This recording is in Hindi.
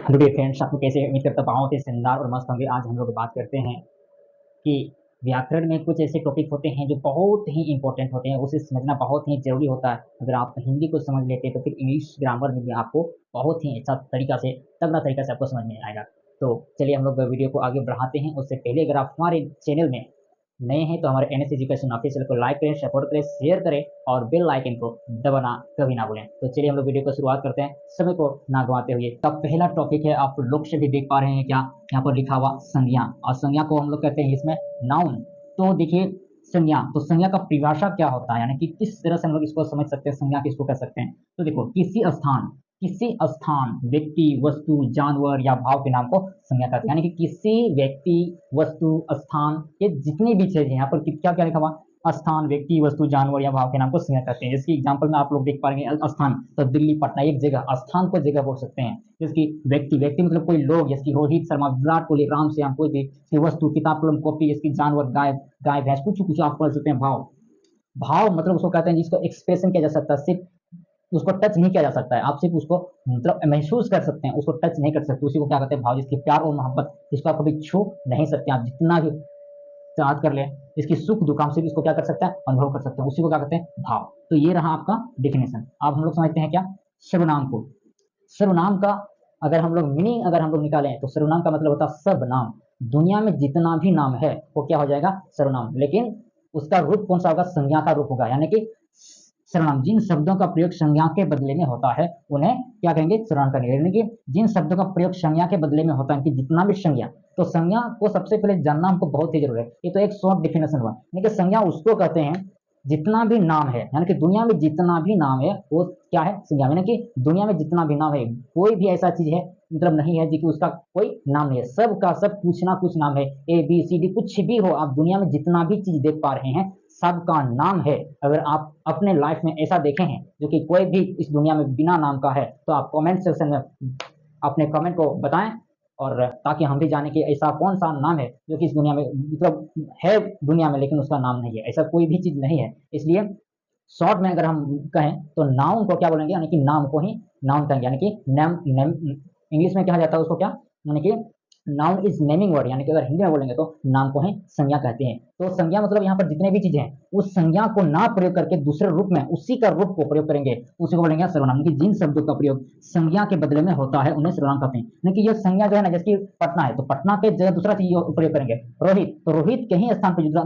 हेलो डियर फ्रेंड्स, आप लोग कैसे हैं? उम्मीद करता हूँ बहुत ही शानदार और मस्त होंगे। आज हम लोग बात करते हैं कि व्याकरण में कुछ ऐसे टॉपिक होते हैं जो बहुत ही इंपॉर्टेंट होते हैं, उसे समझना बहुत ही ज़रूरी होता है। अगर आप हिंदी को समझ लेते हैं तो फिर इंग्लिश ग्रामर में भी आपको बहुत ही अच्छा तरीका से, तगड़ा तरीका से आपको समझ में आएगा। तो चलिए हम लोग वीडियो को आगे बढ़ाते हैं। उससे पहले अगर आप हमारे चैनल में नए हैं तो हमारे एनएस एजुकेशन ऑफिशियल को लाइक करें, सपोर्ट करें, शेयर करें और बेल आइकन को दबाना कभी ना भूलें। तो चलिए हम लोग वीडियो को शुरुआत करते हैं समय को ना गवाते हुए। तो पहला टॉपिक है, आप लोग से भी देख पा रहे हैं क्या, यहाँ पर लिखा हुआ संज्ञा, और संज्ञा को हम लोग कहते हैं इसमें नाउन। तो देखिए संज्ञा, तो संज्ञा का परिभाषा क्या होता है, यानी कि किस तरह से हम लोग इसको समझ सकते हैं, संज्ञा किसको कह सकते हैं। तो देखो, किसी स्थान, व्यक्ति, वस्तु, जानवर या भाव के नाम को संज्ञा कहते हैं। यानी कि किसी व्यक्ति, वस्तु, स्थान, ये जितनी भी चीजें यहाँ पर क्या क्या लिखा हुआ, स्थान, व्यक्ति, वस्तु, जानवर या भाव के नाम को संज्ञा कहते हैं। इसकी एग्जांपल में आप लोग देख पाएंगे, स्थान तो दिल्ली, पटना, एक जगह, स्थान को जगह बोल सकते हैं। जिसकी व्यक्ति मतलब कोई लोग, जैसे रोहित शर्मा, विराट कोहली, राम श्याम, कोई भी। इसकी वस्तु किताब, कलम, कॉपी। इसकी जानवर गाय, भैंस, कुछ आप पढ़ सकते हैं। भाव मतलब उसको कहते हैं जिसको एक्सप्रेशन किया जा सकता है, सिर्फ उसको टच नहीं किया जा सकता है। आप सिर्फ उसको मतलब महसूस कर सकते हैं, उसको टच नहीं कर सकते। उसी को क्या कहते हैं, भाव। जिसकी प्यार और मोहब्बत, जिसको आप कभी छू नहीं सकते, आप जितना भी याद कर लें। इसकी सुख दुख, हम सिर्फ इसको क्या कर सकते हैं, अनुभव कर सकते हैं। उसी को क्या कहते हैं, भाव। तो ये रहा आपका डेफिनेशन। अब हम लोग समझते हैं क्या, सर्वनाम को। सर्वनाम का अगर हम लोग मीनिंग अगर हम लोग निकालें तो सर्वनाम का मतलब होता है सब नाम। दुनिया में जितना भी नाम है वो क्या हो जाएगा, सर्वनाम। लेकिन उसका रूप कौन सा होगा, संज्ञा का रूप होगा। यानी कि सर्वनाम, जिन शब्दों का प्रयोग संज्ञा के बदले में होता है उन्हें क्या कहेंगे, सर्वनाम कहेंगे। यानी कि जिन शब्दों का प्रयोग संज्ञा के बदले में होता है, कि जितना भी संज्ञा, तो संज्ञा को सबसे पहले जानना हमको बहुत ही जरूरी है। ये तो एक शॉर्ट डिफिनेशन हुआ। यानी कि संज्ञा उसको कहते हैं जितना भी नाम है, यानी कि दुनिया में जितना भी नाम है वो क्या है, संज्ञा। यानी कि दुनिया में जितना भी नाम है, कोई भी ऐसा चीज है मतलब नहीं है जी कि उसका कोई नाम नहीं है। सब का सब कुछ ना कुछ नाम है। ए बी सी डी कुछ भी हो, आप दुनिया में जितना भी चीज देख पा रहे हैं सबका नाम है। अगर आप अपने लाइफ में ऐसा देखे हैं जो कि कोई भी इस दुनिया में बिना नाम का है, तो आप कमेंट सेक्शन में अपने कमेंट को बताएं, और ताकि हम भी जाने कि ऐसा कौन सा नाम है जो कि इस दुनिया में मतलब है दुनिया में, लेकिन उसका नाम नहीं है। ऐसा कोई भी चीज नहीं है। इसलिए शॉर्ट में अगर हम कहें तो नाउन को क्या बोलेंगे, यानी कि नाम को ही नाउन कहेंगे। यानी कि नेम नेम इंग्लिश में कहा जाता है उसको क्या, यानी कि नाउन इज नेमिंग वर्ड। यानी कि अगर हिंदी में बोलेंगे तो नाम को ही संज्ञा कहते हैं। तो संज्ञा मतलब यहाँ पर जितने भी चीजें हैं उस संज्ञा को ना प्रयोग करके दूसरे रूप में उसी का रूप को प्रयोग करेंगे, उसी को बोलेंगे सर्वनाम। कि जिन शब्दों का प्रयोग संज्ञा के बदले में होता है उन्हें सर्वनाम कहते हैं। यानी कि यह संज्ञा जो है ना, जैसे पटना है तो पटना के जगह दूसरा चीज प्रयोग करेंगे। रोहित, तो रोहित के ही स्थान पर दूसरा